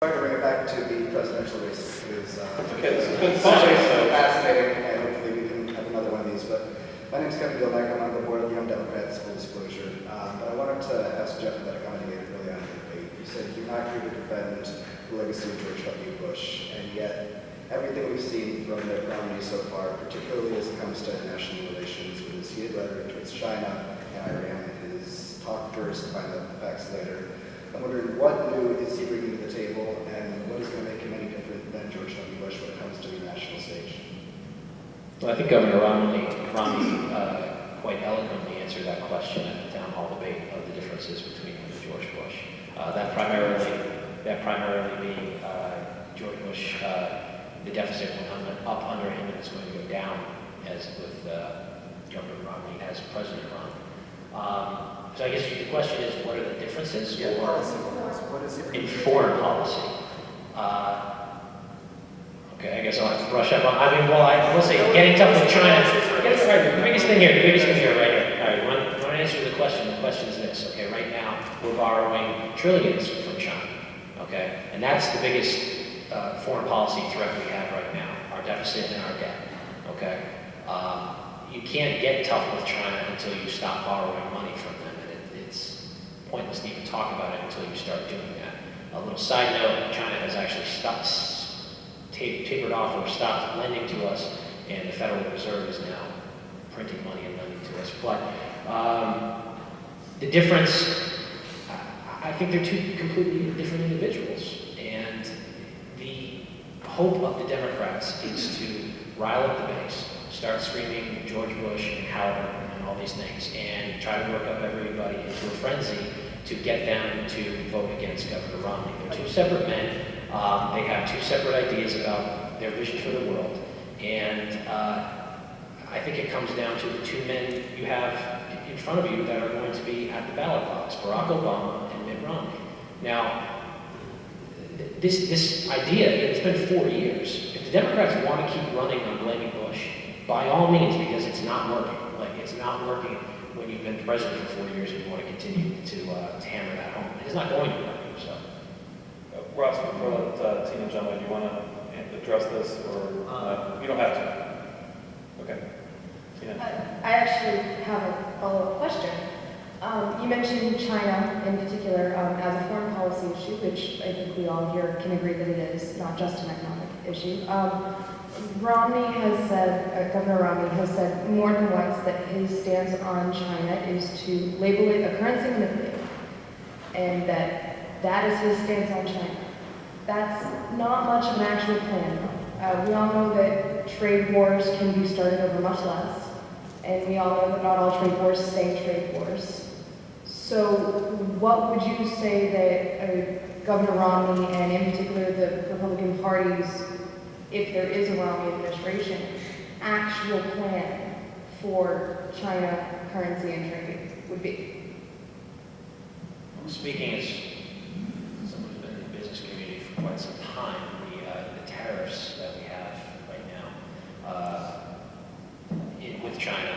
I'm going to bring it back to the presidential race because Okay, it's fascinating, and hopefully we can have another one of these. But my name is Kevin Gilbeck. I'm on the board of the Young Democrats, full disclosure. But I wanted to ask Jeff about a comment he made early on in the debate. You said you're not here to defend the legacy of George W. Bush, and yet everything we've seen from their nominee so far, particularly as it comes to international relations, with his heated rhetoric towards China and Iran, his talk first, find out the facts later. I'm wondering what new is he bringing to the table, and what is going to make him any different than George W. Bush when it comes to the national stage? Well, I think Governor Romney quite eloquently answered that question at the town hall debate of the differences between him and George Bush. That primarily being George Bush, the deficit went up under him, and it's going to go down as with Governor Romney as President Romney. So I guess the question is, what are the differences? Yeah, what is in foreign policy? Okay, I guess I'll have to brush up on. I will say, getting tough with China. The biggest thing here, right here. All right, when I answer the question is this. Okay, right now we're borrowing trillions from China. Okay, and that's the biggest foreign policy threat we have right now: our deficit and our debt. Okay, you can't get tough with China until you stop borrowing money from them. It's pointless to even talk about it until you start doing that. A little side note, China has actually tapered off or stopped lending to us, and the Federal Reserve is now printing money and lending to us. But the difference, I think they're two completely different individuals, and the hope of the Democrats is to rile up the base, start screaming George Bush and Howard and all these things, and try to work up everybody into a frenzy to get them to vote against Governor Romney. They're two separate men. They have two separate ideas about their vision for the world, and I think it comes down to the two men you have in front of you that are going to be at the ballot box: Barack Obama and Mitt Romney. Now, this idea, it's been 4 years. If the Democrats want to keep running on blaming Bush, by all means, because it's not working. Like, it's not working when you've been president for 4 years and you want to continue to hammer that home. It's not going to work. So, Ross, before let Tina jump in, do you want to address this, or you don't have to? Okay. Tina. I actually have a follow-up question. You mentioned China in particular as a foreign policy issue, which I think we all here can agree that it is, not just an economic issue. Romney has said, Governor Romney has said more than once that his stance on China is to label it a currency manipulator, and that is his stance on China. That's not much of an actual plan. We all know that trade wars can be started over much less, and we all know that not all trade wars stay trade wars. So what would you say that Governor Romney, and in particular the Republican party's, if there is a Romney administration, actual plan for China currency and trade would be? speaking as someone who's been in the business community for quite some time, the tariffs that we have right now with China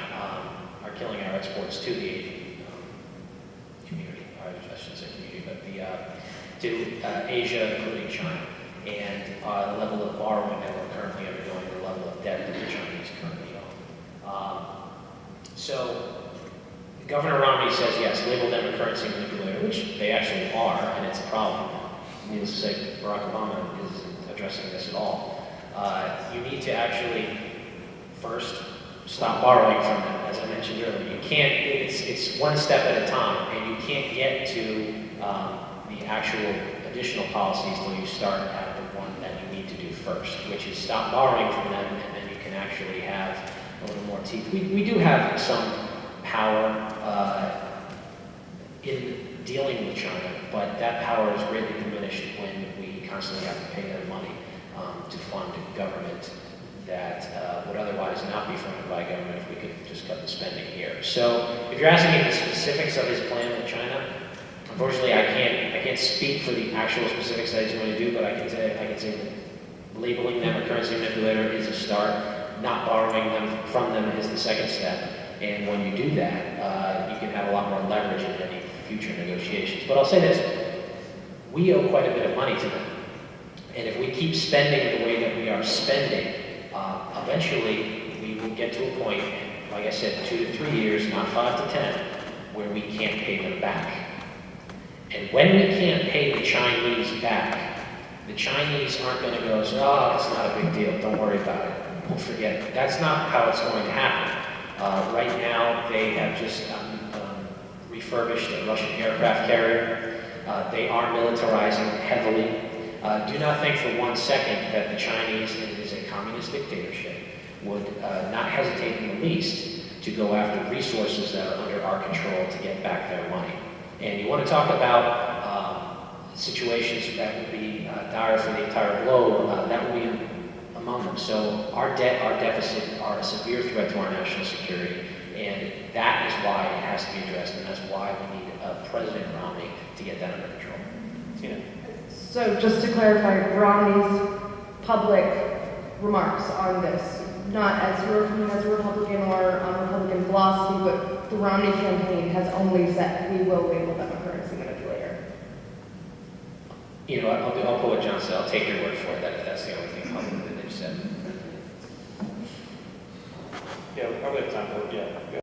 are killing our exports to the Asian community. I shouldn't say community, but to Asia, including China. And the level of borrowing that we're currently undergoing, the level of debt that the Chinese currently own. So Governor Romney says, yes, label them a currency manipulator, which they actually are, and it's a problem. Needless to say, Barack Obama isn't addressing this at all. You need to actually first stop borrowing from them, as I mentioned earlier. You can't, it's one step at a time, and you can't get to the actual additional policies until you start at the one that you need to do first, which is stop borrowing from them, and then you can actually have a little more teeth. We do have some power in dealing with China, but that power is greatly diminished when we constantly have to pay them money to fund government that would otherwise not be funded by government if we could just cut the spending here. So if you're asking me the specifics of his plan with China, unfortunately, I can't speak for the actual specifics that he's going to do, but I can say that labeling them a currency manipulator is a start. Not borrowing them from them is the second step. And when you do that, you can have a lot more leverage in any future negotiations. But I'll say this: we owe quite a bit of money to them. And if we keep spending the way that we are spending, eventually we will get to a point, like I said, 2 to 3 years, not 5 to 10, where we can't pay them back. And when we can't pay the Chinese back, the Chinese aren't going to go, oh, it's not a big deal, don't worry about it, we'll forget it. That's not how it's going to happen. Right now, they have just refurbished a Russian aircraft carrier. They are militarizing heavily. Do not think for 1 second that the Chinese, and it is a communist dictatorship, would not hesitate in the least to go after resources that are under our control to get back their money. And you want to talk about situations that would be dire for the entire globe, that would be among them. So our debt, our deficit are a severe threat to our national security, and that is why it has to be addressed, and that's why we need President Romney to get that under control. Tina? So just to clarify, Romney's public remarks on this, not as European as a Republican or Republican philosophy, but the Romney campaign has only said we will label them a currency manipulator. You know, I'll put what John said. I'll take your word for it, that if that's the only thing publicly that they've said. Yeah, we probably have time for, yeah.